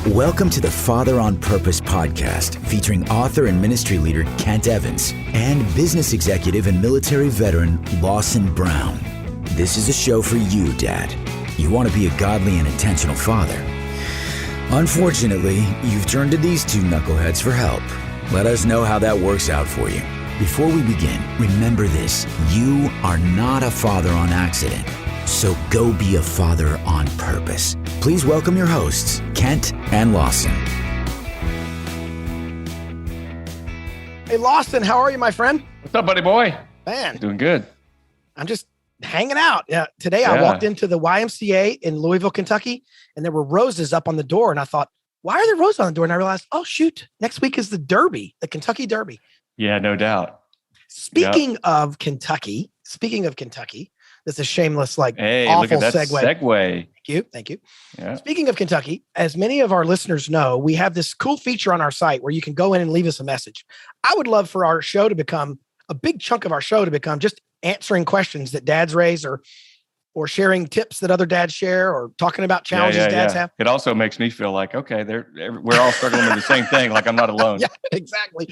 Welcome to the Father on Purpose podcast, featuring author and ministry leader Kent Evans and business executive and military veteran Lawson Brown. This is a show for you, Dad. You want to be a godly and intentional father. Unfortunately, you've turned to these two knuckleheads for help. Let us know how that works out for you. Before we begin, remember this: you are not a father on accident. So go be a father on purpose. Please welcome your hosts, Kent and Lawson. Hey, Lawson, how are you, my friend? What's up, buddy boy? Man. Doing good. I'm just hanging out. Today I walked into the YMCA in Louisville, Kentucky, and there were roses up on the door. And I thought, why are there roses on the door? And I realized, oh, shoot, next week is the Derby, the Kentucky Derby. Yeah, no doubt. Speaking of Kentucky, this is a shameless, awful look at that segue. Thank you. Yeah. Speaking of Kentucky, as many of our listeners know, we have this cool feature on our site where you can go in and leave us a message. I would love for our show to become a big chunk of our show to become just answering questions that dads raise or sharing tips that other dads share or talking about challenges dads have. It also makes me feel like, okay, we're all struggling with the same thing. Like I'm not alone. Yeah, exactly.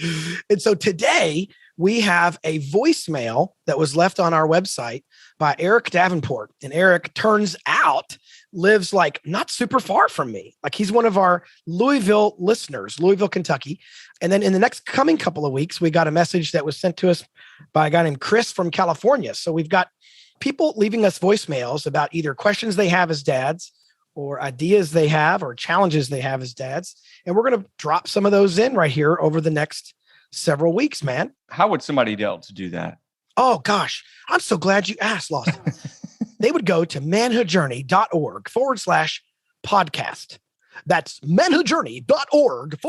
And so today we have a voicemail that was left on our website by Eric Davenport. And Eric, turns out, lives not super far from me. He's one of our Louisville listeners, Louisville, Kentucky. And then in the next coming couple of weeks, we got a message that was sent to us by a guy named Chris from California. So we've got people leaving us voicemails about either questions they have as dads or ideas they have or challenges they have as dads. And we're going to drop some of those in right here over the next several weeks, man. How would somebody else do that? Oh, gosh. I'm so glad you asked, Lawson. They would go to manhoodjourney.org/podcast. That's manhoodjourney.org/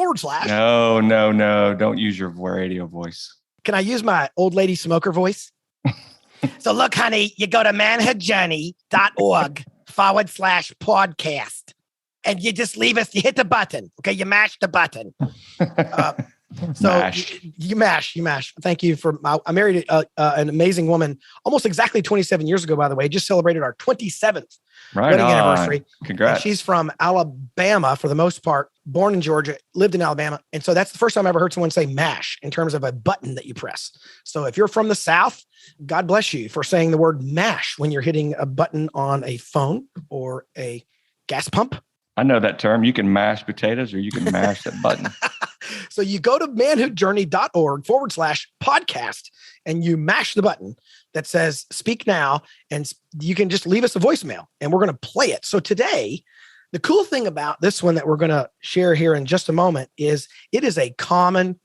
No. Don't use your radio voice. Can I use my old lady smoker voice? So look, honey, you go to manhoodjourney.org/podcast. And you just leave us, you hit the button. Okay, you mash the button. You mash. Thank you I married an amazing woman almost exactly 27 years ago, by the way. Just celebrated our 27th wedding anniversary. Congrats. And she's from Alabama for the most part, born in Georgia, lived in Alabama. And so that's the first time I ever heard someone say mash in terms of a button that you press. So if you're from the South, God bless you for saying the word mash when you're hitting a button on a phone or a gas pump. I know that term. You can mash potatoes or you can mash that button. So you go to manhoodjourney.org/podcast and you mash the button that says speak now, and you can just leave us a voicemail and we're going to play it. So today, the cool thing about this one that we're going to share here in just a moment is it is a common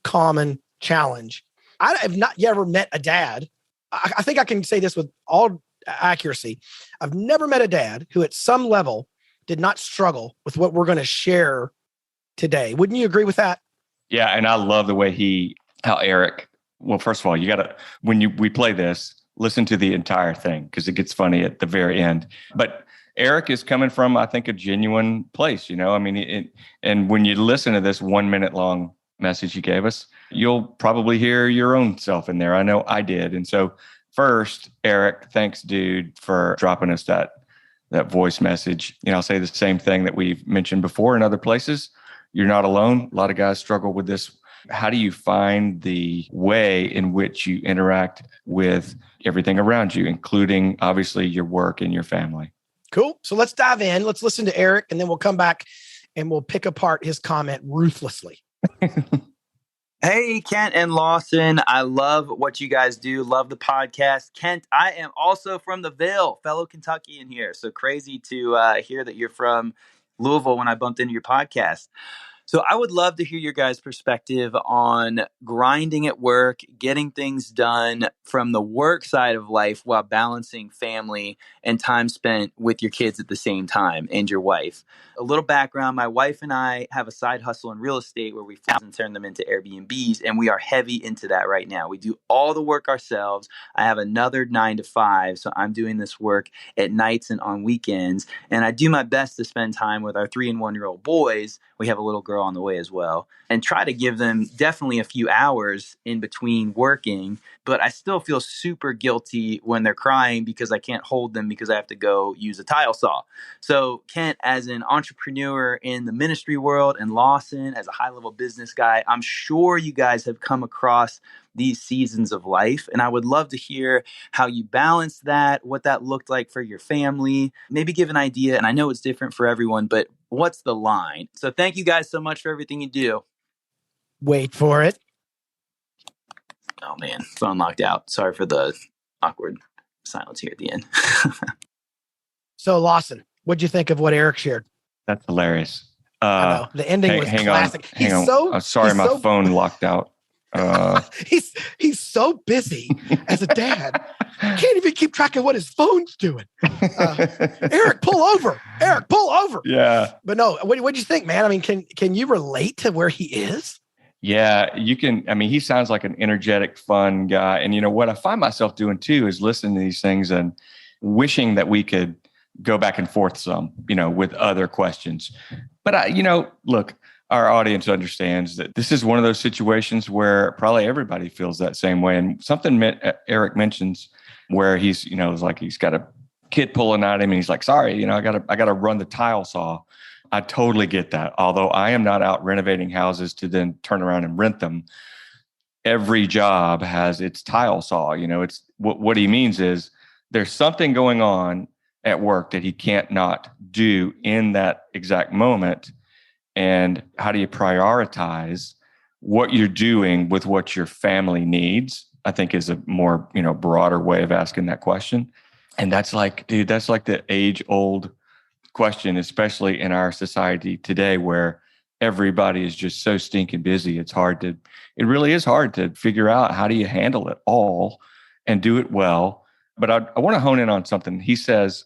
challenge. I have not yet ever met a dad. I think I can say this with all accuracy. I've never met a dad who at some level did not struggle with what we're going to share today. Wouldn't you agree with that? Yeah. And I love the way how Eric, well, first of all, you got to, we play this, listen to the entire thing because it gets funny at the very end. But Eric is coming from, I think, a genuine place, and when you listen to this 1 minute long message he gave us, you'll probably hear your own self in there. I know I did. And so first, Eric, thanks, dude, for dropping us that voice message. I'll say the same thing that we've mentioned before in other places. You're not alone. A lot of guys struggle with this. How do you find the way in which you interact with everything around you, including obviously your work and your family? Cool. So let's dive in. Let's listen to Eric, and then we'll come back and we'll pick apart his comment ruthlessly. Hey, Kent and Lawson. I love what you guys do. Love the podcast. Kent, I am also from the Ville, fellow Kentuckian here. So crazy to hear that you're from Louisville when I bumped into your podcast. So I would love to hear your guys' perspective on grinding at work, getting things done from the work side of life while balancing family and time spent with your kids at the same time and your wife. A little background, my wife and I have a side hustle in real estate where we found and turn them into Airbnbs, and we are heavy into that right now. We do all the work ourselves. I have another 9 to 5, so I'm doing this work at nights and on weekends, and I do my best to spend time with our 3 and 1 year old boys. We have a little girl girl on the way as well, and try to give them definitely a few hours in between working. But I still feel super guilty when they're crying because I can't hold them because I have to go use a tile saw. So Kent, as an entrepreneur in the ministry world, and Lawson as a high-level business guy, I'm sure you guys have come across these seasons of life. And I would love to hear how you balance that, what that looked like for your family, maybe give an idea. And I know it's different for everyone, but what's the line? So thank you guys so much for everything you do. Wait for it. Oh man, phone locked out. Sorry for the awkward silence here at the end. So Lawson, what'd you think of what Eric shared? That's hilarious. I know the ending was classic. Hang on. I'm sorry, my phone locked out. He's so busy as a dad. Can't even keep track of what his phone's doing. Eric, pull over. Eric, pull over. Yeah. But no, what'd you think, man? I mean, can you relate to where he is? Yeah, you can. I mean, he sounds like an energetic, fun guy. And you know what I find myself doing too is listening to these things and wishing that we could go back and forth some, with other questions. But look, our audience understands that this is one of those situations where probably everybody feels that same way. And something Eric mentions where he's, it's like he's got a kid pulling at him and he's like, sorry, I gotta run the tile saw. I totally get that. Although I am not out renovating houses to then turn around and rent them. Every job has its tile saw. It's what he means is there's something going on at work that he can't not do in that exact moment. And how do you prioritize what you're doing with what your family needs? I think is a more, broader way of asking that question. And that's like the age-old question, especially in our society today where everybody is just so stinking busy. It really is hard to figure out how do you handle it all and do it well. But I want to hone in on something. He says,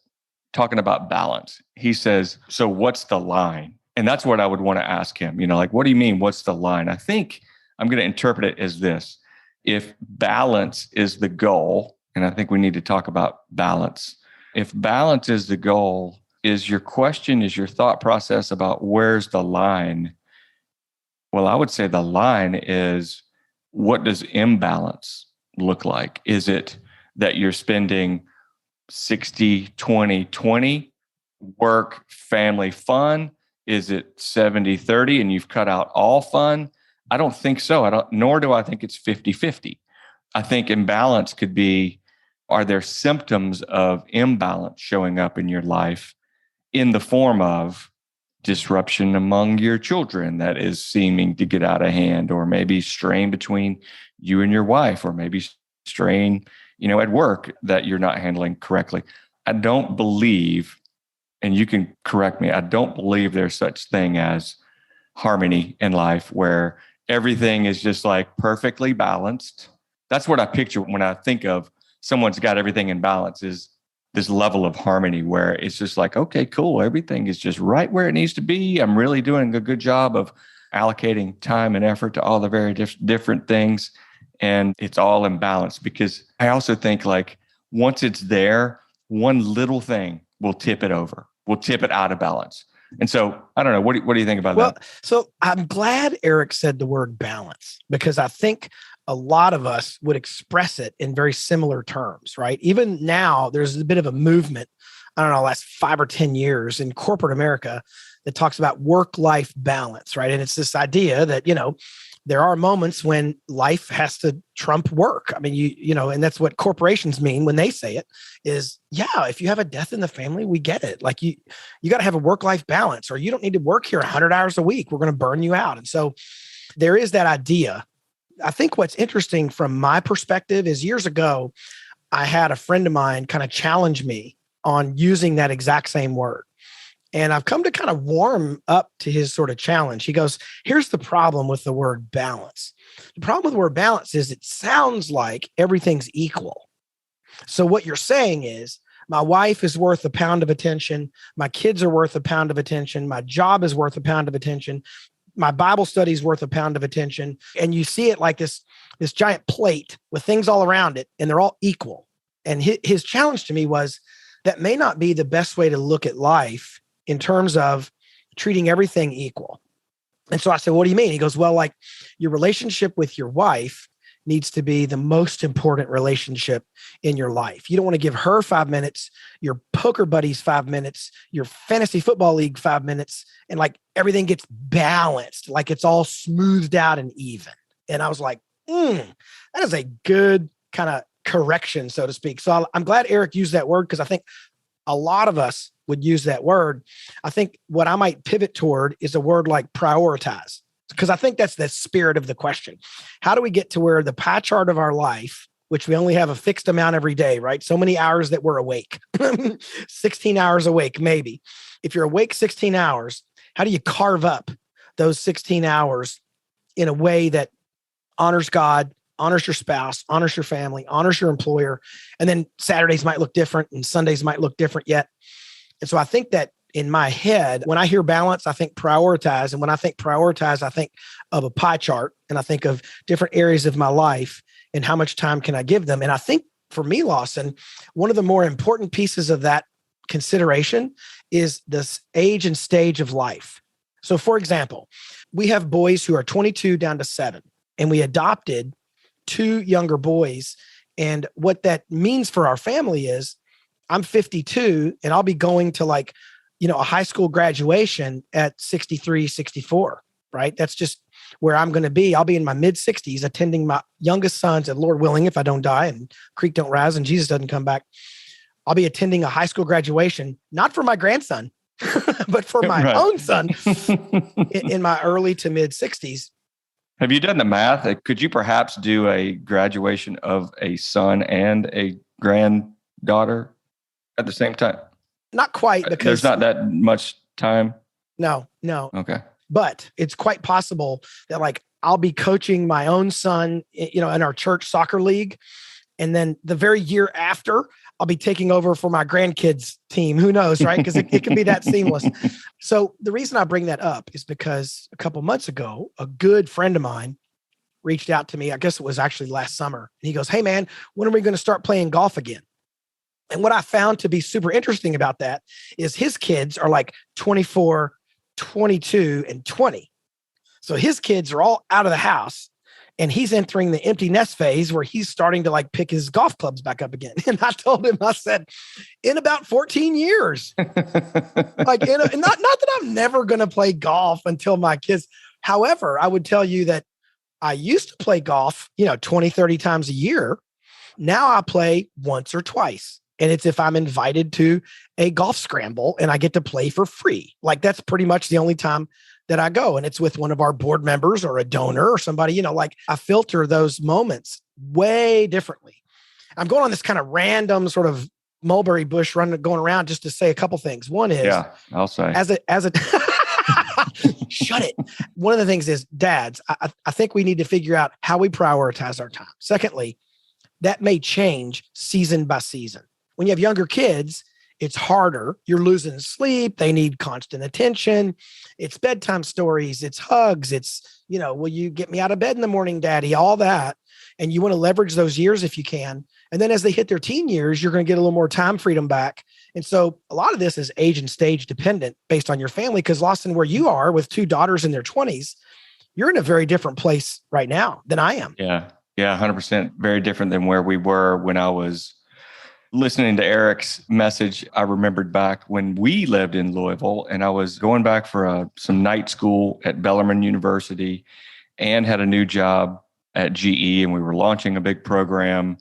talking about balance, he says, so what's the line? And that's what I would want to ask him, what do you mean? What's the line? I think I'm going to interpret it as this. If balance is the goal, and I think we need to talk about balance. If balance is the goal, is your thought process about where's the line? Well, I would say the line is, what does imbalance look like? Is it that you're spending 60, 20, 20, work, family, fun? Is it 70, 30 and you've cut out all fun? I don't think so. Nor do I think it's 50-50. I think imbalance could be, are there symptoms of imbalance showing up in your life in the form of disruption among your children that is seeming to get out of hand, or maybe strain between you and your wife, or maybe strain, at work that you're not handling correctly? I don't believe, and you can correct me, I don't believe there's such thing as harmony in life where everything is just like perfectly balanced. That's what I picture when I think of someone's got everything in balance, is this level of harmony where it's just like, okay, cool. Everything is just right where it needs to be. I'm really doing a good job of allocating time and effort to all the very different things. And it's all in balance, because I also think like once it's there, one little thing will tip it over, will tip it out of balance. And so I don't know. What do you think about that? So I'm glad Eric said the word balance, because I think a lot of us would express it in very similar terms, right? Even now, there's a bit of a movement, I don't know, last 5 or 10 years in corporate America that talks about work-life balance, right? And it's this idea that, there are moments when life has to trump work. I mean, and that's what corporations mean when they say it is, yeah, if you have a death in the family, we get it. Like you got to have a work-life balance, or you don't need to work here 100 hours a week. We're going to burn you out. And so there is that idea. I think what's interesting from my perspective is years ago, I had a friend of mine kind of challenge me on using that exact same word. And I've come to kind of warm up to his sort of challenge. He goes, here's the problem with the word balance. The problem with the word balance is it sounds like everything's equal. So what you're saying is, my wife is worth a pound of attention. My kids are worth a pound of attention. My job is worth a pound of attention. My Bible study is worth a pound of attention. And you see it like this giant plate with things all around it, and they're all equal. And his challenge to me was, that may not be the best way to look at life in terms of treating everything equal. And so I said, what do you mean? He goes, well, like your relationship with your wife needs to be the most important relationship in your life. You don't want to give her 5 minutes, your poker buddies 5 minutes, your fantasy football league 5 minutes, and like everything gets balanced, like it's all smoothed out and even. And I was like, that is a good kind of correction, so to speak. So I'm glad Eric used that word, because I think a lot of us would use that word. I think what I might pivot toward is a word like prioritize, because I think that's the spirit of the question. How do we get to where the pie chart of our life, which we only have a fixed amount every day, right? So many hours that we're awake, 16 hours awake, maybe. If you're awake 16 hours, how do you carve up those 16 hours in a way that honors God, honors your spouse, honors your family, honors your employer? And then Saturdays might look different and Sundays might look different yet. And so I think that in my head, when I hear balance, I think prioritize. And when I think prioritize, I think of a pie chart, and I think of different areas of my life and how much time can I give them. And I think for me, Lawson, one of the more important pieces of that consideration is this age and stage of life. So for example, we have boys who are 22 down to 7, and we adopted 2 younger boys. And what that means for our family is I'm 52 and I'll be going to like, a high school graduation at 63, 64, right? That's just where I'm going to be. I'll be in my mid 60s attending my youngest son's, and Lord willing, if I don't die and creek don't rise and Jesus doesn't come back, I'll be attending a high school graduation, not for my grandson, but for my own son in my early to mid 60s. Have you done the math? Could you perhaps do a graduation of a son and a granddaughter at the same time? Not quite, because there's not that much time. No. Okay. But it's quite possible that like I'll be coaching my own son, in our church soccer league. And then the very year after, I'll be taking over for my grandkids team. Who knows, right? Because it can be that seamless. So the reason I bring that up is because a couple months ago, a good friend of mine reached out to me. I guess it was actually last summer. And he goes, hey man, when are we going to start playing golf again? And what I found to be super interesting about that is his kids are like 24, 22, and 20. So his kids are all out of the house, and he's entering the empty nest phase where he's starting to like pick his golf clubs back up again. And I told him, I said, in about 14 years, not that I'm never going to play golf until my kids. However, I would tell you that I used to play golf, 20, 30 times a year. Now I play once or twice. And it's if I'm invited to a golf scramble and I get to play for free. Like that's pretty much the only time that I go. And it's with one of our board members or a donor or somebody, like I filter those moments way differently. I'm going on this kind of random sort of mulberry bush going around just to say a couple things. One is, I'll say as a shut it. One of the things is dads, I think we need to figure out how we prioritize our time. Secondly, that may change season by season. When you have younger kids, it's harder. You're losing sleep. They need constant attention. It's bedtime stories. It's hugs. It's, will you get me out of bed in the morning, daddy? All that. And you want to leverage those years if you can. And then as they hit their teen years, you're going to get a little more time freedom back. And so a lot of this is age and stage dependent based on your family, because Lawson, where you are with 2 daughters in their 20s, you're in a very different place right now than I am. Yeah, 100% very different than where we were when I was listening to Eric's message. I remembered back when we lived in Louisville, and I was going back for some night school at Bellarmine University and had a new job at GE, and we were launching a big program,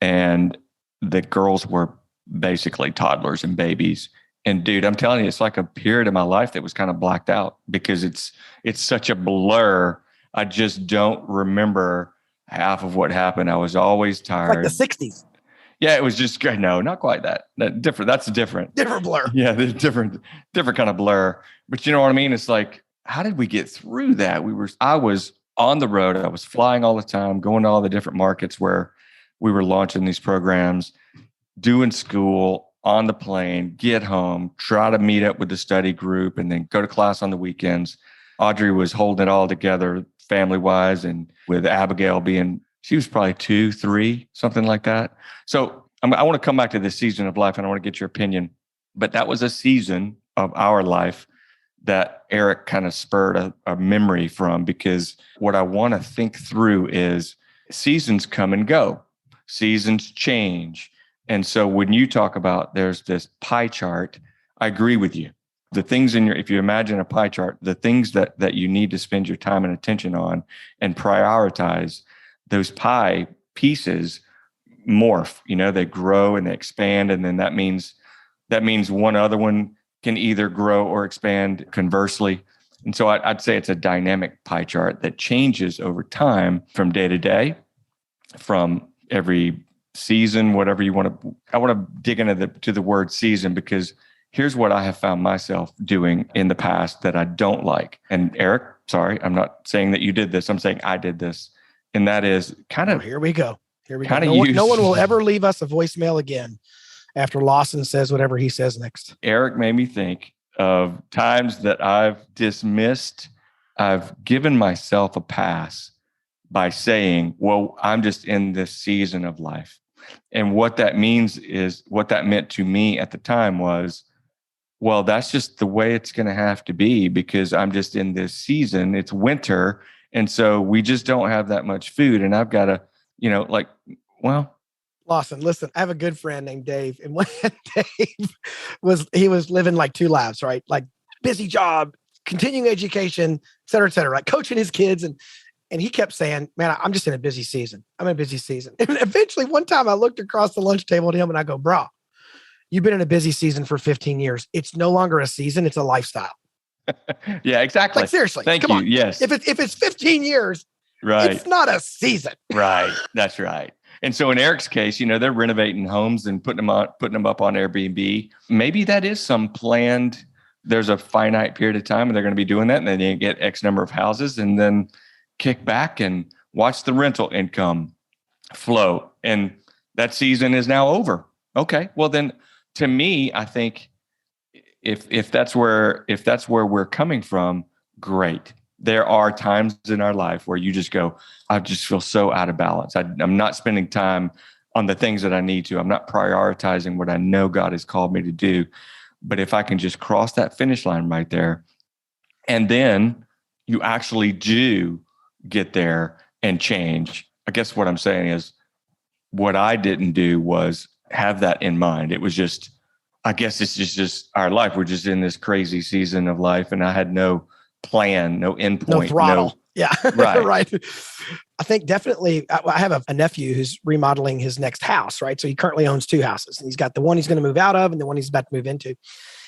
and the girls were basically toddlers and babies. And dude, I'm telling you, it's like a period of my life that was kind of blacked out because it's such a blur. I just don't remember half of what happened. I was always tired. Like the 60s. Yeah, it was just great. No, not quite that. Different. That's different. Different blur. Yeah, there's different kind of blur. But you know what I mean? It's like, how did we get through that? I was on the road. I was flying all the time, going to all the different markets where we were launching these programs, doing school, on the plane, get home, try to meet up with the study group, and then go to class on the weekends. Audrey was holding it all together family-wise, and with Abigail she was probably 2, 3, something like that. So I want to come back to this season of life, and I want to get your opinion. But that was a season of our life that Eric kind of spurred a memory from, because what I want to think through is seasons come and go, seasons change. And so when you talk about there's this pie chart, I agree with you. The things if you imagine a pie chart, the things that you need to spend your time and attention on and prioritize, those pie pieces morph, they grow and they expand. And then that means one other one can either grow or expand conversely. And so I'd say it's a dynamic pie chart that changes over time from day to day, from every season, whatever you want to. I want to dig into the word season, because here's what I have found myself doing in the past that I don't like. And Eric, sorry, I'm not saying that you did this. I'm saying I did this. And that is kind of... Here we go. No one will ever leave us a voicemail again after Lawson says whatever he says next. Eric made me think of times that I've given myself a pass by saying, well, I'm just in this season of life. And what that meant to me at the time was, well, that's just the way it's going to have to be, because I'm just in this season. It's winter. And so we just don't have that much food. And I've got to, Lawson, listen, I have a good friend named Dave. And when Dave was living like two lives, right? Like busy job, continuing education, et cetera, like coaching his kids. And he kept saying, man, I'm just in a busy season. I'm in a busy season. And eventually one time I looked across the lunch table at him and I go, bro, you've been in a busy season for 15 years. It's no longer a season. It's a lifestyle. Yeah, exactly. Like seriously. Thank you. Yes. If it's 15 years, right, it's not a season. Right. That's right. And so in Eric's case, they're renovating homes and putting them up on Airbnb. Maybe that is some planned, there's a finite period of time and they're going to be doing that. And then they get X number of houses and then kick back and watch the rental income flow. And that season is now over. Okay. Well, then to me, I think if that's where we're coming from, great. There are times in our life where you just go, I just feel so out of balance. I'm not spending time on the things that I need to. I'm not prioritizing what I know God has called me to do. But if I can just cross that finish line right there, and then you actually do get there and change. I guess what I'm saying is what I didn't do was have that in mind. It was just, I guess it's just our life. We're just in this crazy season of life, and I had no plan, no endpoint. No throttle. Yeah. Right. Right. I think definitely I have a nephew who's remodeling his next house, right? So he currently owns two houses, and he's got the one he's going to move out of and the one he's about to move into.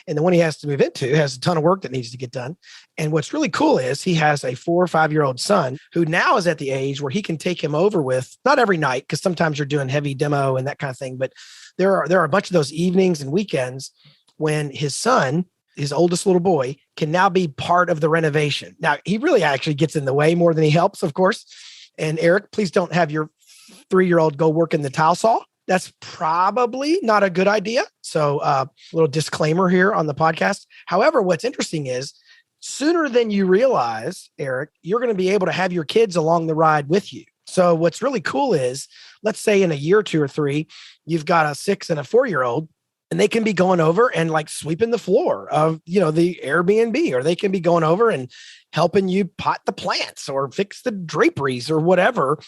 And the one he has to move into has a ton of work that needs to get done. And what's really cool is he has a 4 or 5 year old son who now is at the age where he can take him over with, not every night, because sometimes you're doing heavy demo and that kind of thing. But there are a bunch of those evenings and weekends when his son, his oldest little boy, can now be part of the renovation. Now, he really actually gets in the way more than he helps, of course. And Eric, please don't have your 3-year-old go work in the tile saw. That's probably not a good idea. So a little disclaimer here on the podcast. However, what's interesting is sooner than you realize, Eric, you're going to be able to have your kids along the ride with you. So what's really cool is, let's say in a year, 2 or 3, you've got a 6 and a 4-year-old, and they can be going over and like sweeping the floor of, the Airbnb, or they can be going over and helping you pot the plants or fix the draperies or whatever.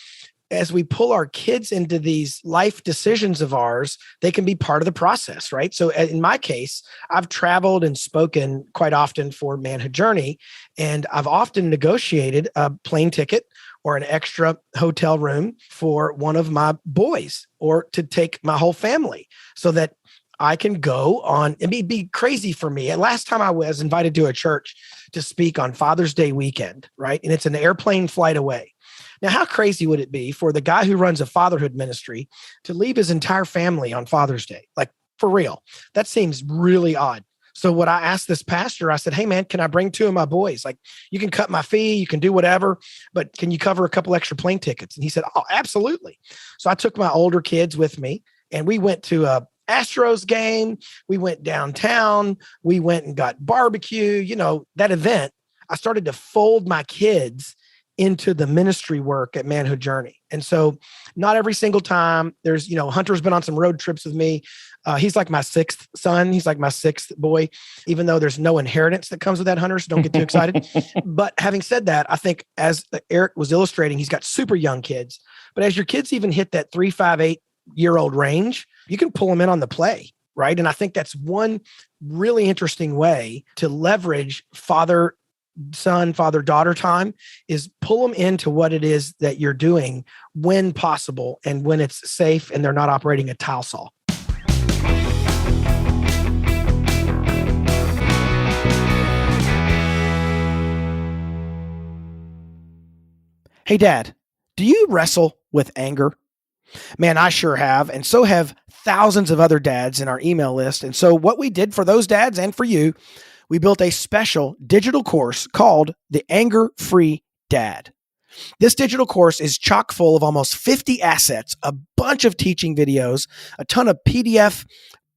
As we pull our kids into these life decisions of ours, they can be part of the process, right? So in my case, I've traveled and spoken quite often for Manhood Journey, and I've often negotiated a plane ticket or an extra hotel room for one of my boys, or to take my whole family, so that I can go on. It'd be crazy for me. And last time I was invited to a church to speak on Father's Day weekend, right? And it's an airplane flight away. Now, how crazy would it be for the guy who runs a fatherhood ministry to leave his entire family on Father's Day? Like, for real, that seems really odd. So what I asked this pastor, I said, hey man, can I bring 2 of my boys? Like, you can cut my fee, you can do whatever, but can you cover a couple extra plane tickets? And he said, oh, absolutely. So I took my older kids with me, and we went to a Astros game. We went downtown. We went and got barbecue, that event. I started to fold my kids into the ministry work at Manhood Journey. And so not every single time Hunter's been on some road trips with me. He's like my sixth son. He's like my sixth boy, even though there's no inheritance that comes with that, Hunter. So don't get too excited. But having said that, I think as Eric was illustrating, he's got super young kids. But as your kids even hit that 3, 5, 8-year-old range, you can pull them in on the play, right? And I think that's one really interesting way to leverage father-son, father-daughter time is pull them into what it is that you're doing when possible and when it's safe and they're not operating a tile saw. Hey, Dad, do you wrestle with anger? Man, I sure have. And so have thousands of other dads in our email list. And so what we did for those dads and for you, we built a special digital course called the Anger Free Dad. This digital course is chock full of almost 50 assets, a bunch of teaching videos, a ton of PDF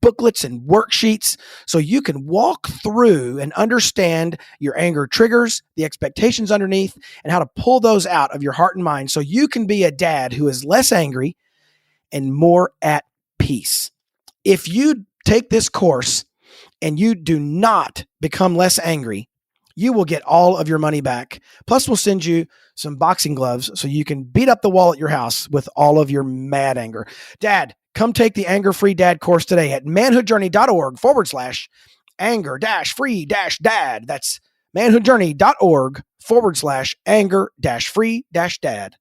booklets and worksheets so you can walk through and understand your anger triggers, the expectations underneath, and how to pull those out of your heart and mind so you can be a dad who is less angry and more at peace. If you take this course and you do not become less angry, you will get all of your money back. Plus, we'll send you some boxing gloves so you can beat up the wall at your house with all of your mad anger. Dad, come take the Anger Free Dad course today at manhoodjourney.org/anger-free-dad. That's manhoodjourney.org/anger-free-dad.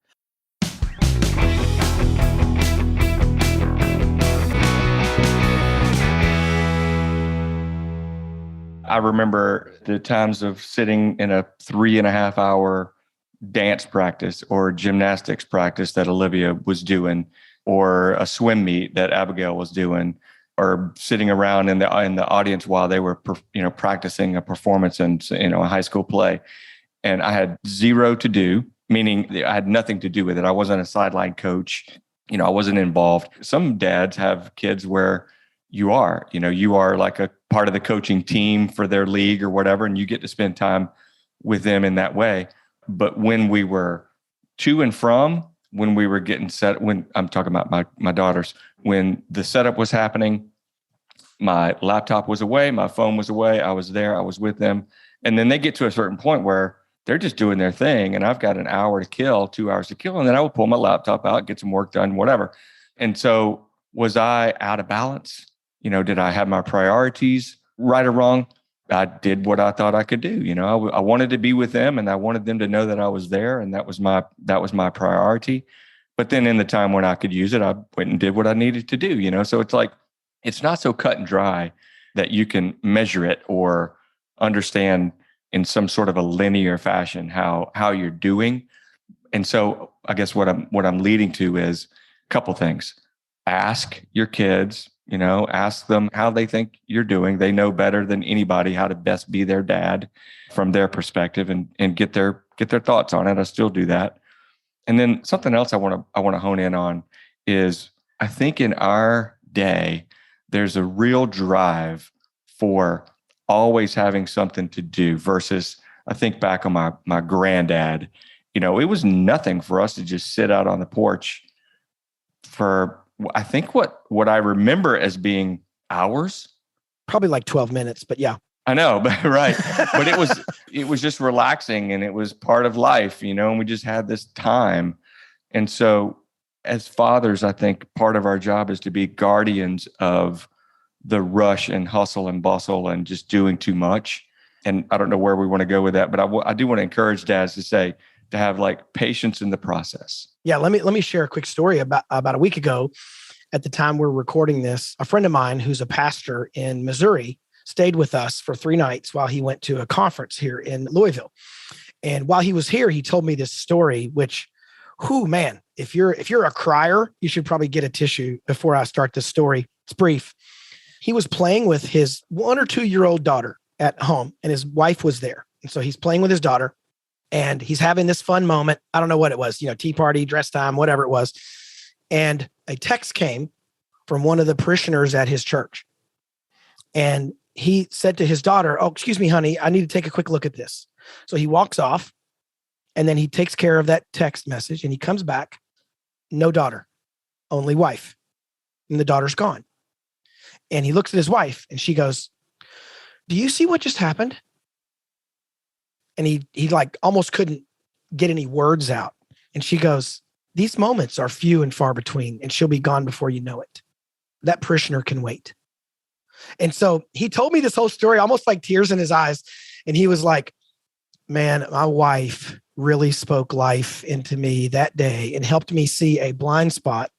I remember the times of sitting in a 3.5 hour dance practice or gymnastics practice that Olivia was doing, or a swim meet that Abigail was doing, or sitting around in the audience while they were practicing a performance in a high school play, and I had zero to do, meaning I had nothing to do with it. I wasn't a sideline coach, I wasn't involved. Some dads have kids where you are like a part of the coaching team for their league or whatever, and you get to spend time with them in that way. But when we were to and from, when we were getting set, when I'm talking about my daughters, when the setup was happening, my laptop was away, my phone was away, I was there, I was with them. And then they get to a certain point where they're just doing their thing, and I've got an hour to kill, 2 hours to kill, and then I would pull my laptop out, get some work done, whatever. And so was I out of balance? Did I have my priorities right or wrong? I did what I thought I could do. I wanted to be with them, and I wanted them to know that I was there, and that was my priority. But then in the time when I could use it, I went and did what I needed to do. So it's like, it's not so cut and dry that you can measure it or understand in some sort of a linear fashion how you're doing. And so I guess what I'm leading to is a couple things. Ask your kids. Ask them how they think you're doing. They know better than anybody how to best be their dad from their perspective, and get their thoughts on it. I still do that. And then something else I want to hone in on is, I think in our day, there's a real drive for always having something to do versus, I think back on my granddad, it was nothing for us to just sit out on the porch for, I think what I remember as being hours, probably like 12 minutes, but yeah. I know, but right. But it was just relaxing, and it was part of life, and we just had this time. And so as fathers, I think part of our job is to be guardians of the rush and hustle and bustle and just doing too much. And I don't know where we want to go with that, but I do want to encourage dads to have like patience in the process. Yeah. Let me share a quick story about a week ago. At the time we're recording this, a friend of mine who's a pastor in Missouri stayed with us for 3 nights while he went to a conference here in Louisville. And while he was here, he told me this story, which, man, if you're a crier, you should probably get a tissue before I start this story. It's brief. He was playing with his 1 or 2 year old daughter at home, and his wife was there. And so he's playing with his daughter, and he's having this fun moment. I don't know what it was, tea party, dress time, whatever it was. And a text came from one of the parishioners at his church. And he said to his daughter, "Oh, excuse me, honey, I need to take a quick look at this." So he walks off, and then he takes care of that text message, and he comes back. No daughter, only wife. And the daughter's gone. And he looks at his wife and she goes, "Do you see what just happened?" And he like almost couldn't get any words out. And she goes, "These moments are few and far between, and she'll be gone before you know it. That parishioner can wait." And so he told me this whole story, almost like tears in his eyes. And he was like, "Man, my wife really spoke life into me that day and helped me see a blind spot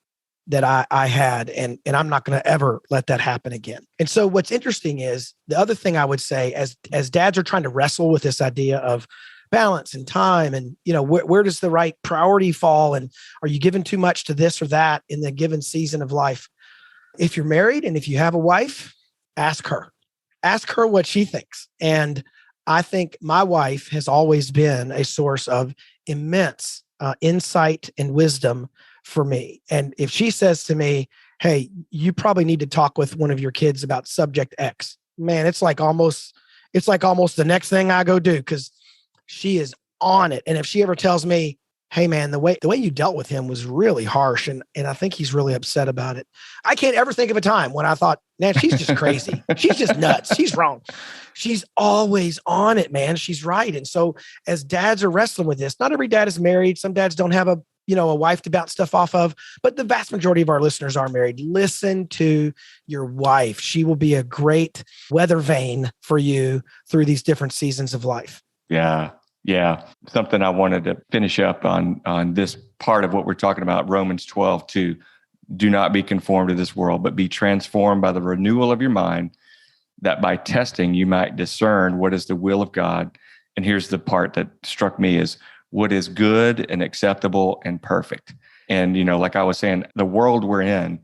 that I had. And I'm not going to ever let that happen again." And so what's interesting is the other thing I would say as dads are trying to wrestle with this idea of balance and time and, where does the right priority fall? And are you giving too much to this or that in the given season of life? If you're married and if you have a wife, ask her what she thinks. And I think my wife has always been a source of immense insight and wisdom for me. And if she says to me, "Hey, you probably need to talk with one of your kids about subject X," man, it's like almost the next thing I go do, because she is on it. And if she ever tells me, "Hey man, the way you dealt with him was really harsh, and I think he's really upset about it," I can't ever think of a time when I thought, "Man, she's just crazy. She's just nuts. She's wrong." She's always on it, man. She's right. And so as dads are wrestling with this, not every dad is married. Some dads don't have a wife to bounce stuff off of, but the vast majority of our listeners are married. Listen to your wife. She will be a great weather vane for you through these different seasons of life. Yeah. Yeah. Something I wanted to finish up on this part of what we're talking about, Romans 12:2. "Do not be conformed to this world, but be transformed by the renewal of your mind, that by testing you might discern what is the will of God." And here's the part that struck me is what is good and acceptable and perfect. And, like I was saying, the world we're in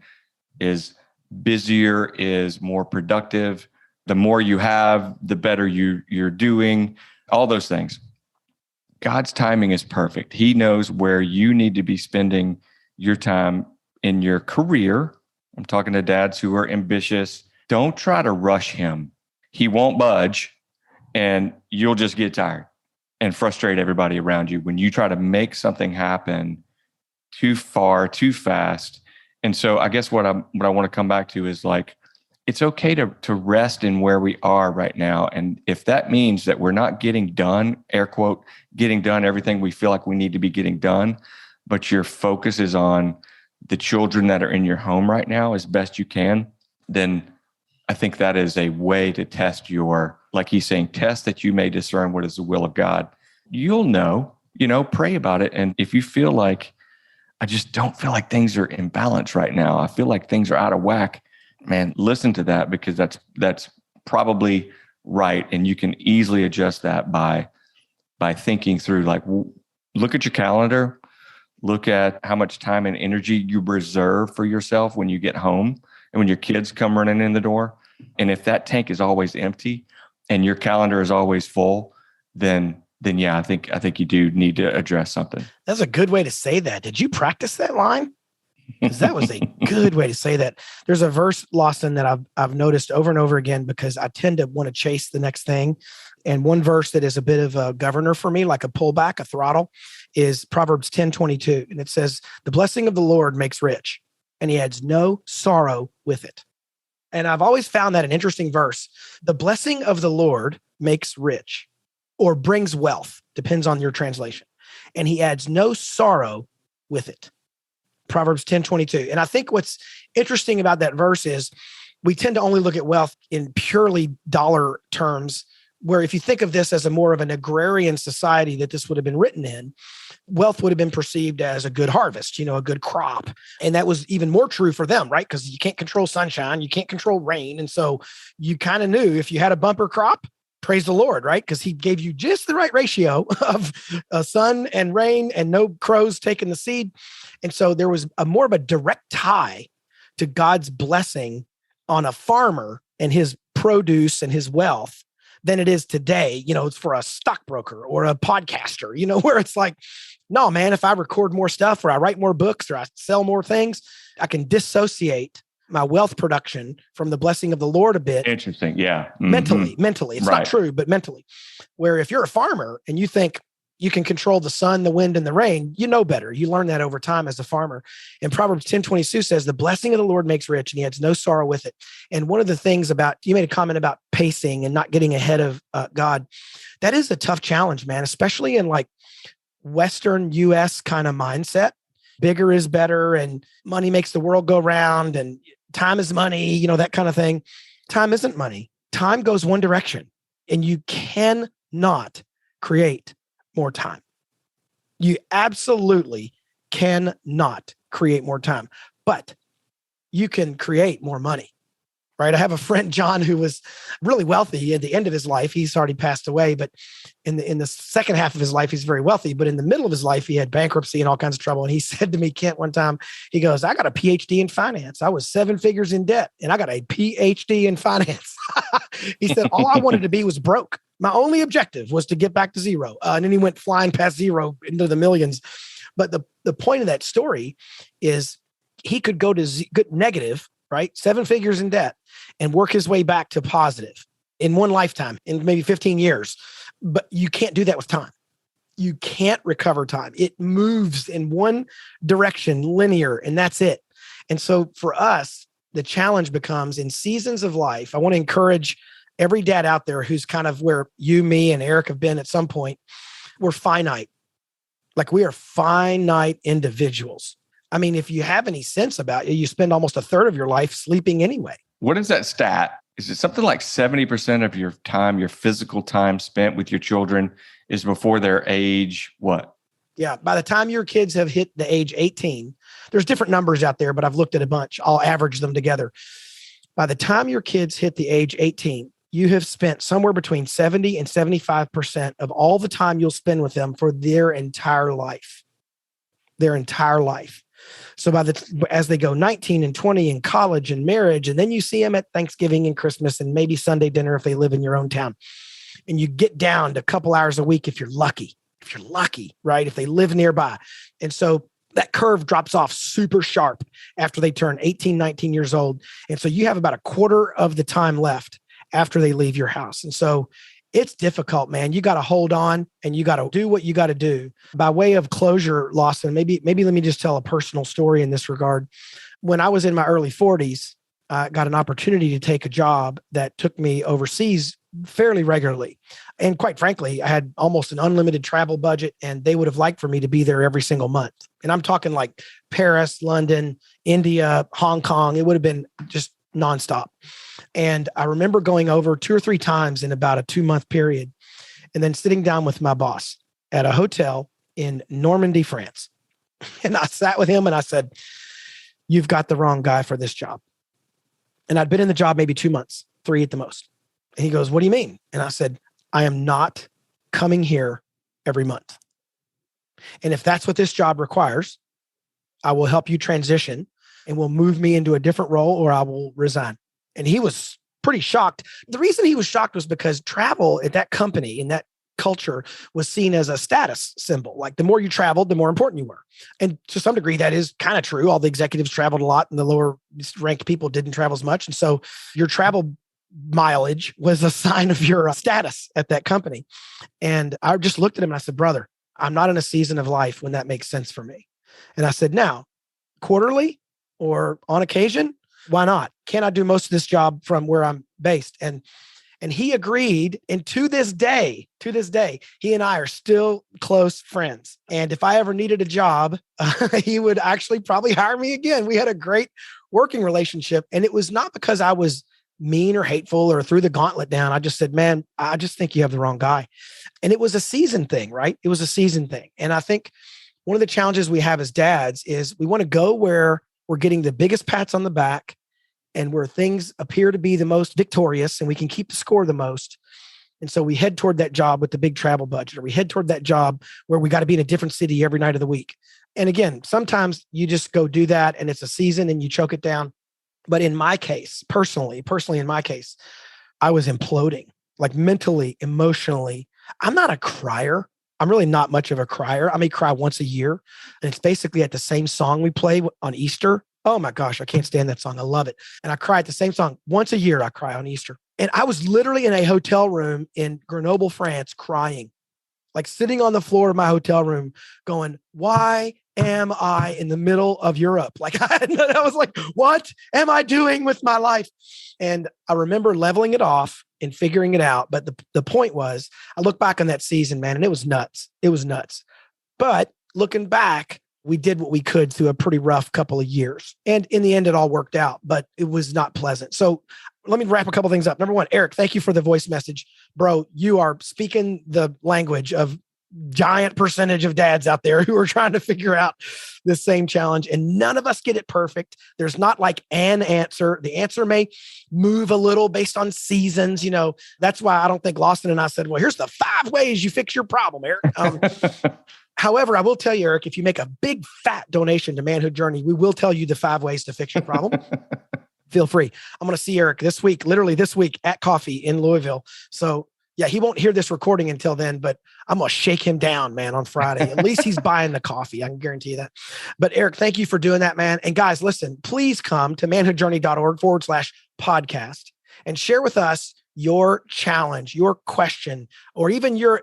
is busier, is more productive. The more you have, the better you're doing, all those things. God's timing is perfect. He knows where you need to be spending your time in your career. I'm talking to dads who are ambitious. Don't try to rush him. He won't budge, and you'll just get tired and frustrate everybody around you when you try to make something happen too far, too fast. And so I guess what I want to come back to is like, it's okay to rest in where we are right now. And if that means that we're not getting done, air quote, getting done everything we feel like we need to be getting done, but your focus is on the children that are in your home right now as best you can, then I think that is a way to test like he's saying, test that you may discern what is the will of God. You'll know, pray about it. And if you feel like, I just don't feel like things are in balance right now, I feel like things are out of whack, man, listen to that, because that's probably right. And you can easily adjust that by thinking through, like, look at your calendar, look at how much time and energy you reserve for yourself when you get home and when your kids come running in the door. And if that tank is always empty and your calendar is always full, then yeah, I think you do need to address something. That's a good way to say that. Did you practice that line? Because that was a good way to say that. There's a verse, Lawson, that I've noticed over and over again, because I tend to want to chase the next thing. And one verse that is a bit of a governor for me, like a pullback, a throttle, is Proverbs 10:22. And it says, "The blessing of the Lord makes rich, and he adds no sorrow with it." And I've always found that an interesting verse. The blessing of the Lord makes rich, or brings wealth, depends on your translation. And he adds no sorrow with it. Proverbs 10:22. And I think what's interesting about that verse is we tend to only look at wealth in purely dollar terms, where if you think of this as a more of an agrarian society that this would have been written in, wealth would have been perceived as a good harvest, a good crop. And that was even more true for them, right? Because you can't control sunshine, you can't control rain. And so you kind of knew if you had a bumper crop, praise the Lord, right? Because he gave you just the right ratio of sun and rain and no crows taking the seed. And so there was more of a direct tie to God's blessing on a farmer and his produce and his wealth than it is today. It's for a stockbroker or a podcaster, where it's like, no, man, if I record more stuff or I write more books or I sell more things, I can dissociate my wealth production from the blessing of the Lord a bit. Interesting. Yeah. Mentally. It's right. Not true, but mentally. Where if you're a farmer and you think, you can control the sun, the wind, and the rain. You know better. You learn that over time as a farmer. And Proverbs 10:22 says, the blessing of the Lord makes rich, and he adds no sorrow with it. And one of the things you made a comment about pacing and not getting ahead of God. That is a tough challenge, man, especially in like Western US kind of mindset. Bigger is better, and money makes the world go round, and time is money, that kind of thing. Time isn't money. Time goes one direction, and you cannot create more time. You absolutely cannot create more time, but you can create more money, right? I have a friend, John, who was really wealthy at the end of his life. He's already passed away, but in the second half of his life, he's very wealthy. But in the middle of his life, he had bankruptcy and all kinds of trouble. And he said to me, Kent, one time, he goes, I got a PhD in finance. I was 7 figures in debt, and I got a PhD in finance. He said, all I wanted to be was broke. My only objective was to get back to zero. And then he went flying past zero into the millions. But the point of that story is he could go to negative, right? 7 figures in debt, and work his way back to positive in one lifetime, in maybe 15 years. But you can't do that with time. You can't recover time. It moves in one direction, linear, and that's it. And so for us, the challenge becomes in seasons of life. I want to encourage every dad out there who's kind of where you, me, and Eric have been at some point. We're finite. Like, we are finite individuals. I mean, if you have any sense about it, you spend almost a third of your life sleeping anyway. What is that stat? Is it something like 70% of your time, your physical time spent with your children is before their age, what? Yeah. By the time your kids have hit the age 18, there's different numbers out there, but I've looked at a bunch. I'll average them together. By the time your kids hit the age 18, you have spent somewhere between 70 and 75% of all the time you'll spend with them for their entire life. Their entire life. So as they go 19 and 20 in college and marriage, and then you see them at Thanksgiving and Christmas and maybe Sunday dinner if they live in your own town, and you get down to a couple hours a week if you're lucky, right? If they live nearby. And so that curve drops off super sharp after they turn 18, 19 years old. And so you have about a quarter of the time left after they leave your house. And so it's difficult, man. You got to hold on, and you got to do what you got to do. By way of closure, Lawson, maybe let me just tell a personal story in this regard. When I was in my early 40s, I got an opportunity to take a job that took me overseas fairly regularly. And quite frankly, I had almost an unlimited travel budget, and they would have liked for me to be there every single month. And I'm talking like Paris, London, India, Hong Kong. It would have been just nonstop. And I remember going over 2 or 3 times in about a 2-month period, and then sitting down with my boss at a hotel in Normandy, France. And I sat with him and I said, you've got the wrong guy for this job. And I'd been in the job maybe 2 months, 3 at the most. And he goes, what do you mean? And I said, I am not coming here every month. And if that's what this job requires, I will help you transition and will move me into a different role, or I will resign. And he was pretty shocked. The reason he was shocked was because travel at that company, in that culture, was seen as a status symbol. Like, the more you traveled, the more important you were. And to some degree, that is kind of true. All the executives traveled a lot, and the lower ranked people didn't travel as much. And so your travel mileage was a sign of your status at that company. And I just looked at him and I said, brother, I'm not in a season of life when that makes sense for me. And I said, now, quarterly or on occasion, why not? Can I do most of this job from where I'm based? And he agreed. And to this day, he and I are still close friends. And if I ever needed a job, he would actually probably hire me again. We had a great working relationship. And it was not because I was mean or hateful or threw the gauntlet down. I just said, man, I just think you have the wrong guy. And it was a season thing, right? It was a season thing. And I think one of the challenges we have as dads is we want to go where we're getting the biggest pats on the back and where things appear to be the most victorious and we can keep the score the most. And so we head toward that job with the big travel budget, or we head toward that job where we got to be in a different city every night of the week. And again, sometimes you just go do that and it's a season and you choke it down. But in my case, personally in my case, I was imploding, like mentally, emotionally. I'm not a crier. I'm really not much of a crier. I may cry once a year. And it's basically at the same song we play on Easter. Oh my gosh, I can't stand that song. I love it. And I cry at the same song. Once a year, I cry on Easter. And I was literally in a hotel room in Grenoble, France, crying like sitting on the floor of my hotel room going, why am I in the middle of Europe? Like I was like, what am I doing with my life? And I remember leveling it off and figuring it out. But the point was, I look back on that season, man, and it was nuts. It was nuts. But looking back, we did what we could through a pretty rough couple of years. And in the end, it all worked out, but it was not pleasant. So let me wrap a couple things up. Number one, Eric, thank you for the voice message. Bro, you are speaking the language of giant percentage of dads out there who are trying to figure out this same challenge. And none of us get it perfect. There's not like an answer. The answer may move a little based on seasons. You know, that's why I don't think Lawson and I said, well, here's the 5 ways you fix your problem, Eric. However, I will tell you, Eric, if you make a big fat donation to Manhood Journey, we will tell you the 5 ways to fix your problem. Feel free. I'm going to see Eric this week, literally this week at Coffee in Louisville. So yeah, he won't hear this recording until then, but I'm going to shake him down, man, on Friday. At least he's buying the coffee. I can guarantee you that. But Eric, thank you for doing that, man. And guys, listen, please come to manhoodjourney.org/podcast and share with us your challenge, your question, or even your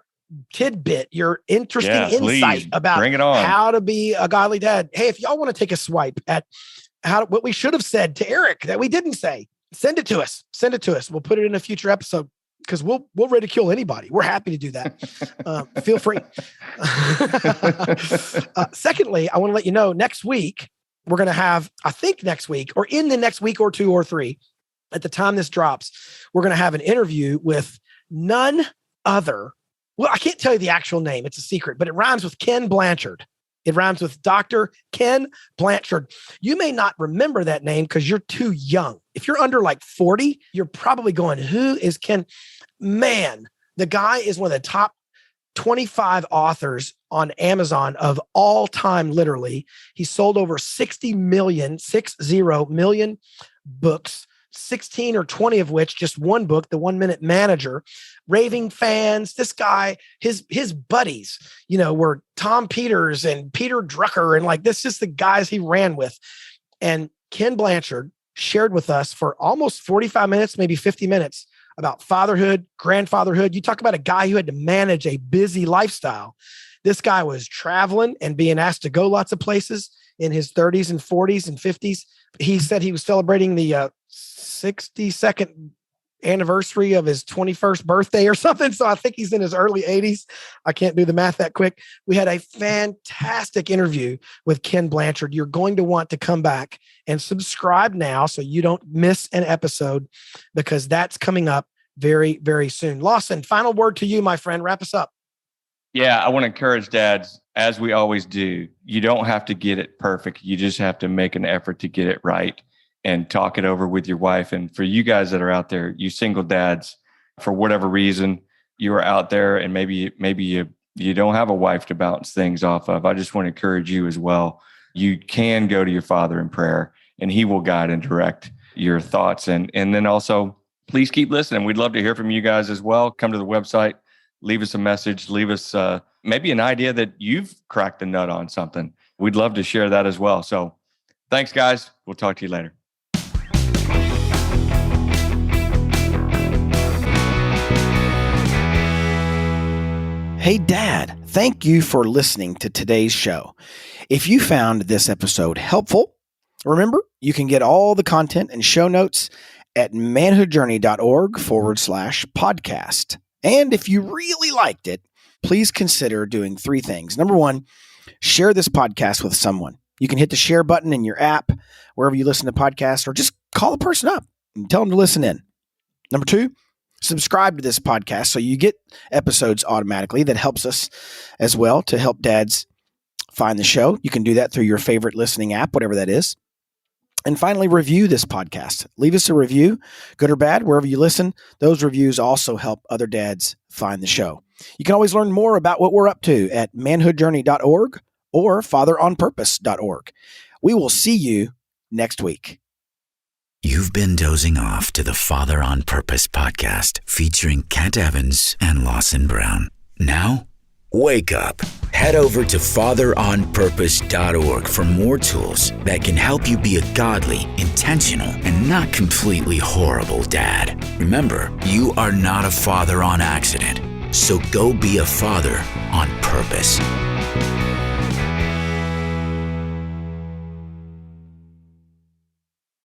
tidbit, your interesting insight about how to be a godly dad. Hey, if y'all want to take a swipe at what we should have said to Eric that we didn't say, send it to us. Send it to us. We'll put it in a future episode because we'll ridicule anybody. We're happy to do that. Feel free. Secondly, I want to let you know next week, we're going to have, I think next week or in the next week or 2 or 3, at the time this drops, we're going to have an interview with none other. Well, I can't tell you the actual name. It's a secret, but it rhymes with Ken Blanchard. It rhymes with Dr. Ken Blanchard. You may not remember that name because you're too young. If you're under like 40, you're probably going, who is Ken? Man, the guy is one of the top 25 authors on Amazon of all time, literally. He sold over 60 million books, 16 or 20 of which, just one book, The 1 Minute Manager. Raving fans. This guy, his buddies, you know, were Tom Peters and Peter Drucker, and like this is the guys he ran with. And Ken Blanchard shared with us for almost 45 minutes, maybe 50 minutes, about fatherhood, grandfatherhood. You talk about a guy who had to manage a busy lifestyle. This guy was traveling and being asked to go lots of places in his 30s and 40s and 50s. He said he was celebrating the 62nd anniversary of his 21st birthday or something. So I think he's in his early 80s. I can't do the math that quick. We had a fantastic interview with Ken Blanchard. You're going to want to come back and subscribe now so you don't miss an episode, because that's coming up very, very soon. Lawson, final word to you, my friend. Wrap us up. Yeah, I want to encourage dads, as we always do. You don't have to get it perfect. You just have to make an effort to get it right and talk it over with your wife. And for you guys that are out there, you single dads, for whatever reason, you are out there and maybe you don't have a wife to bounce things off of. I just want to encourage you as well. You can go to your father in prayer and he will guide and direct your thoughts. And then also, please keep listening. We'd love to hear from you guys as well. Come to the website, leave us a message, leave us maybe an idea that you've cracked the nut on something. We'd love to share that as well. So thanks, guys. We'll talk to you later. Hey, Dad, thank you for listening to today's show. If you found this episode helpful, remember, you can get all the content and show notes at manhoodjourney.org/podcast. And if you really liked it, please consider doing 3 things. Number 1, share this podcast with someone. You can hit the share button in your app, wherever you listen to podcasts, or just call a person up and tell them to listen in. Number 2, subscribe to this podcast so you get episodes automatically. That helps us as well to help dads find the show. You can do that through your favorite listening app, whatever that is. And finally, review this podcast. Leave us a review, good or bad, wherever you listen. Those reviews also help other dads find the show. You can always learn more about what we're up to at manhoodjourney.org or fatheronpurpose.org. We will see you next week. You've been dozing off to the Father on Purpose podcast featuring Kent Evans and Lawson Brown. Now, wake up. Head over to fatheronpurpose.org for more tools that can help you be a godly, intentional, and not completely horrible dad. Remember, you are not a father on accident. So go be a father on purpose.